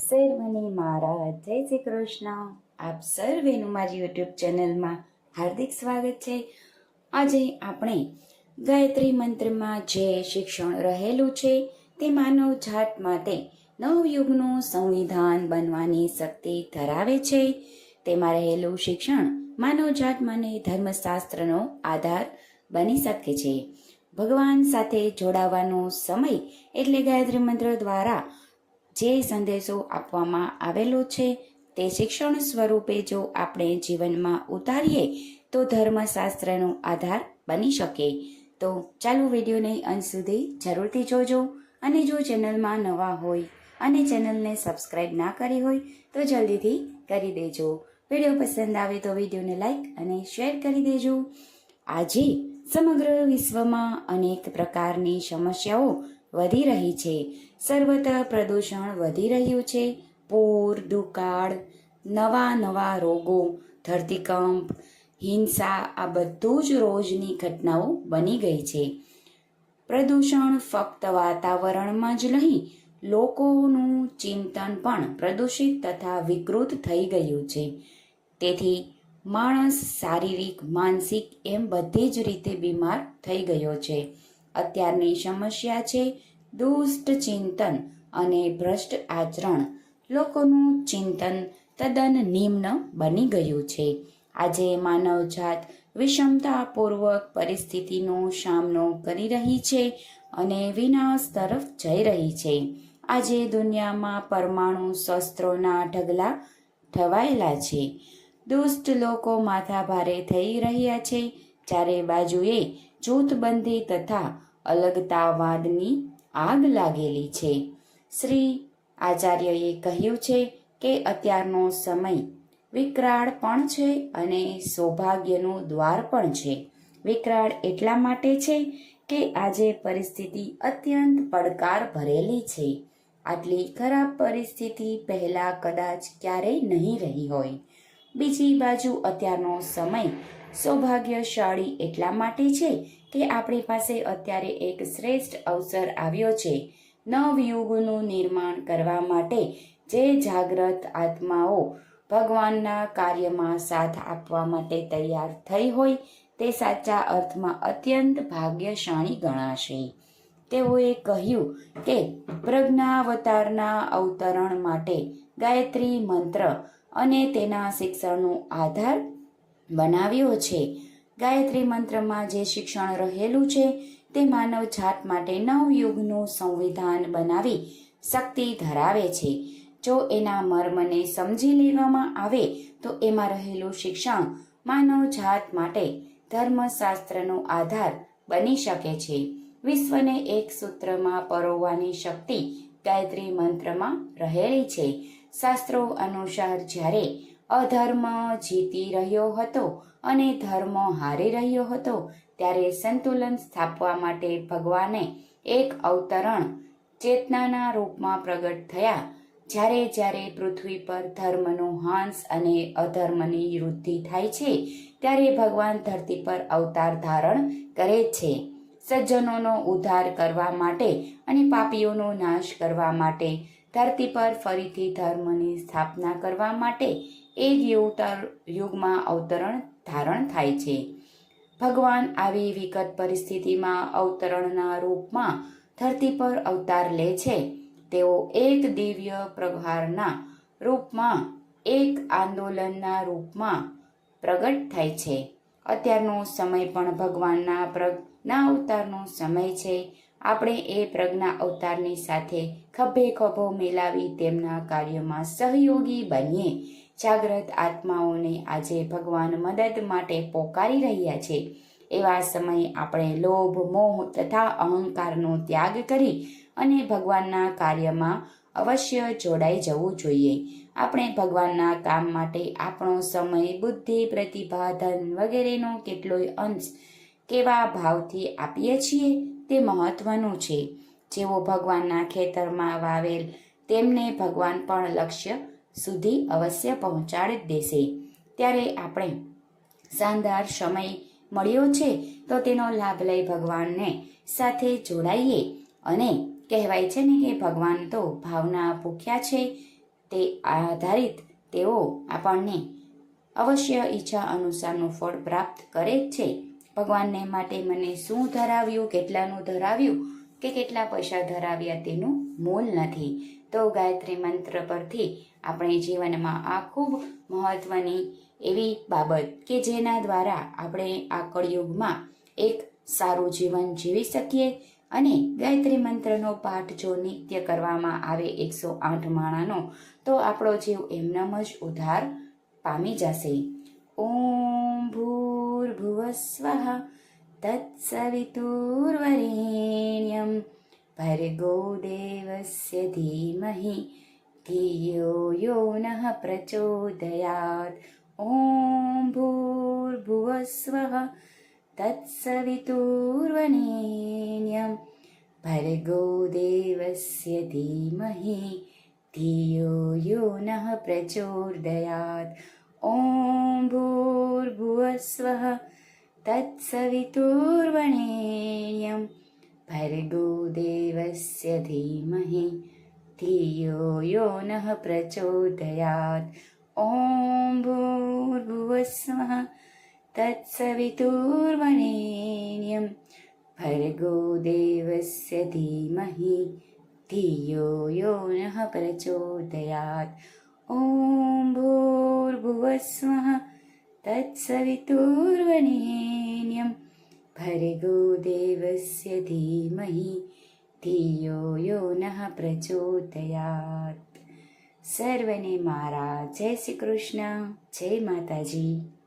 સર્વને મારા જય શ્રી કૃષ્ણ. આપ સર્વેનું મારી યુટ્યુબ ચેનલમાં હાર્દિક સ્વાગત છે. આજે આપણે ગાયત્રી મંત્રમાં જે શિક્ષણ રહેલું છે તે માનવ જાત માટે નવયુગનું સંવિધાન બનવાની શક્તિ ધરાવે છે. તેમાં રહેલું શિક્ષણ માનવ જાત માટે ધર્મશાસ્ત્રનો આધાર બની શકે છે. ભગવાન સાથે જોડાવાનો સમય એટલે ગાયત્રી મંત્ર દ્વારા જે સંદેશો આપવામાં આવેલો છે તે શિક્ષણ સ્વરૂપે જો આપણે જીવનમાં ઉતારીએ તો ધર્મશાસ્ત્રનો આધાર બની શકે. તો ચાલો વિડીયોને અંત સુધી જરૂરથી જોજો. અને જો ચેનલમાં નવા હોય અને ચેનલને સબસ્ક્રાઇબ ના કરી હોય તો જલ્દીથી કરી દેજો. વિડીયો પસંદ આવે તો વિડીયોને લાઈક અને શેર કરી દેજો. આજે સમગ્ર વિશ્વમાં અનેક પ્રકારની સમસ્યાઓ વધી રહી છે. સર્વત્ર પ્રદૂષણ વધી રહ્યું છે. પૂર, દુકાળ, નવા રોગો, ધરતીકંપ, હિંસા આ બધું જ રોજની ઘટનાઓ બની ગઈ છે. પ્રદૂષણ ફક્ત વાતાવરણમાં જ નહીં, લોકોનું ચિંતન પણ પ્રદૂષિત તથા વિકૃત થઈ ગયું છે. તેથી માણસ શારીરિક, માનસિક એમ બધી જ રીતે બીમાર થઈ ગયો છે. અત્યારની સમસ્યા છે દુષ્ટ ચિંતન અને ભ્રષ્ટ આચરણ. લોકોનું ચિંતન તદ્દન નિમ્ન બની ગયું છે. આજે માનવજાત વિષમતાપૂર્વક પરિસ્થિતિનો સામનો કરી રહી છે અને વિનાશ તરફ જઈ રહી છે. આજે દુનિયામાં પરમાણુ શસ્ત્રોના ઢગલા ઠવાયેલા છે. દુષ્ટ લોકો માથાભારે થઈ રહ્યા છે. ચારે બાજુએ જૂથબંધી તથા અલગતાવાદની આગ લાગેલી છે. શ્રી આચાર્યએ કહ્યું છે કે અત્યારનો સમય વિકરાળ પણ છે અને સૌભાગ્યનું દ્વાર પણ છે. વિકરાળ એટલા માટે છે કે આજે પરિસ્થિતિ અત્યંત પડકાર ભરેલી છે. આટલી ખરાબ પરિસ્થિતિ પહેલા કદાચ ક્યારેય નહીં રહી હોય. બીજી બાજુ અત્યારનો સમય સૌભાગ્યશાળી એટલા માટે છે કે આપણી પાસે અત્યારે એક શ્રેષ્ઠ અવસર આવ્યો છે. નવયુગનું નિર્માણ કરવા માટે જે જાગ્રત આત્માઓ ભગવાનના કાર્યમાં સાથ આપવા માટે તૈયાર થઈ હોય તે સાચા અર્થમાં અત્યંત ભાગ્યશાળી ગણાશે. તેઓએ કહ્યું કે પ્રજ્ઞાવતારના અવતરણ માટે ગાયત્રી મંત્ર અને તેના શિક્ષણનો આધાર બનાવ્યો છે. ગાયત્રી મંત્રમાં જે શિક્ષણ રહેલું છે તે માનવ જાત માટે નવયુગનું સંવિધાન બનાવી શક્તિ ધરાવે છે. જો એના મર્મને સમજી લેવામાં આવે તો એમાં રહેલું શિક્ષણ માનવ જાત માટે ધર્મશાસ્ત્રનો આધાર બની શકે છે. વિશ્વને એક સૂત્રમાં પરોવવાની શક્તિ ગાયત્રી મંત્રમાં રહેલી છે. શાસ્ત્રો અનુસાર જ્યારે અધર્મ જીતી રહ્યો હતો અને ધર્મ હારી રહ્યો હતો ત્યારે સંતુલન સ્થાપવા માટે ભગવાને એક અવતરણ ચેતનાના રૂપમાં પ્રગટ થયા. જ્યારે પૃથ્વી પર ધર્મનો હાંસ અને અધર્મની વૃદ્ધિ થાય છે ત્યારે ભગવાન ધરતી પર અવતાર ધારણ કરે છે. સજ્જનોનો ઉદ્ધાર કરવા માટે અને પાપીઓનો નાશ કરવા માટે, ધરતી પર ફરીથી ધર્મની સ્થાપના કરવા માટે એક યુગમાં અવતરણ ધારણ થાય છે. ભગવાન આવી વિકટ પરિસ્થિતિમાં અવતરણના રૂપમાં ધરતી પર અવતાર લે છે. તેઓ એક દિવ્ય પ્રહારના રૂપમાં, એક આંદોલનના રૂપમાં પ્રગટ થાય છે. અત્યારનો સમય પણ ભગવાનના પ્રજ્ઞા અવતારનો સમય છે. આપણે એ પ્રજ્ઞા અવતારની સાથે ખભે ખભો મિલાવી તેમના કાર્યમાં સહયોગી બનીએ. જાગ્રત આત્માઓને આજે ભગવાન મદદ માટે પોકારી રહ્યા છે. એવા સમયે આપણે લોભ, મોહ તથા અહંકારનો ત્યાગ કરી અને ભગવાનના કાર્યમાં અવશ્ય જોડાઈ જવું જોઈએ. આપણે ભગવાનના કામ માટે આપણો સમય, બુદ્ધિ, પ્રતિભા, ધન વગેરેનો કેટલોય અંશ કેવા ભાવથી આપીએ છીએ તે મહત્વનું છે. જેઓ ભગવાનના ખેતરમાં વાવેલ તેમને ભગવાન પણ લક્ષ્ય સુધી અવશ્ય પહોંચાડી દેશે. ત્યારે આપણે શાનદાર સમય મળ્યો છે તો તેનો લાભ લઈ ભગવાનને સાથે જોડાઈએ. અને કહેવાય છે ને કે ભગવાન તો ભાવના ભૂખ્યા છે. તે આધારિત તેઓ આપણને અવશ્ય ઈચ્છા અનુસારનું ફળ પ્રાપ્ત કરે જ છે. ભગવાનને માટે મને શું ધરાવ્યું, કેટલાનું ધરાવ્યું કે કેટલા પૈસા ધરાવ્યા તેનું મોલ નથી. તો ગાયત્રી મંત્ર પરથી આપણે જીવનમાં આ ખૂબ મહત્વની એવી બાબત કે જેના દ્વારા આપણે આ કળયુગમાં એક સારું જીવન જીવી શકીએ. અને ગાયત્રી મંત્રનો પાઠ જો નિત્ય કરવામાં આવે 108 માળાનો, તો આપણો જીવ એમનામ જ ઉદ્ધાર પામી જશે. ઓમ ભૂર્ભુવસ્વઃ તત્સવિતુર્વરેણ્યમ ભર્ગો દેવસ્ય ધીમહિ ધિયો યો નઃ પ્રચોદયાત. ઓમ ભૂર્ભુવસ્વઃ તત્સવિતુર્વરેણ્યમ ભર્ગો દેવસ્ય ધીમહિ ધિયો યો નઃ પ્રચોદયાત. ઓમ ભૂર્ભુવસ્વઃ તત્સવિતુર્વરેણ્યમ ભર્ગો દેવસ્ય ધીમહિ ધિયો યો નઃ પ્રચોદયાત. ઓમ ભૂર્ભુવસ્વઃ તત્સવિતુર્વરેણ્યમ ભર્ગો દેવસ્ય ધીમહિ ધિયો યો નઃ પ્રચોદયાત. ઓમ ભૂર્ભુવસ્વઃ તત્સવિતુર્વરેણ્યમ ભર્ગો દેવસ્ય ધીમહિ ધિયો યો નઃ પ્રચોદયાત. સર્વને મારા જય શ્રી કૃષ્ણ, જય માતાજી.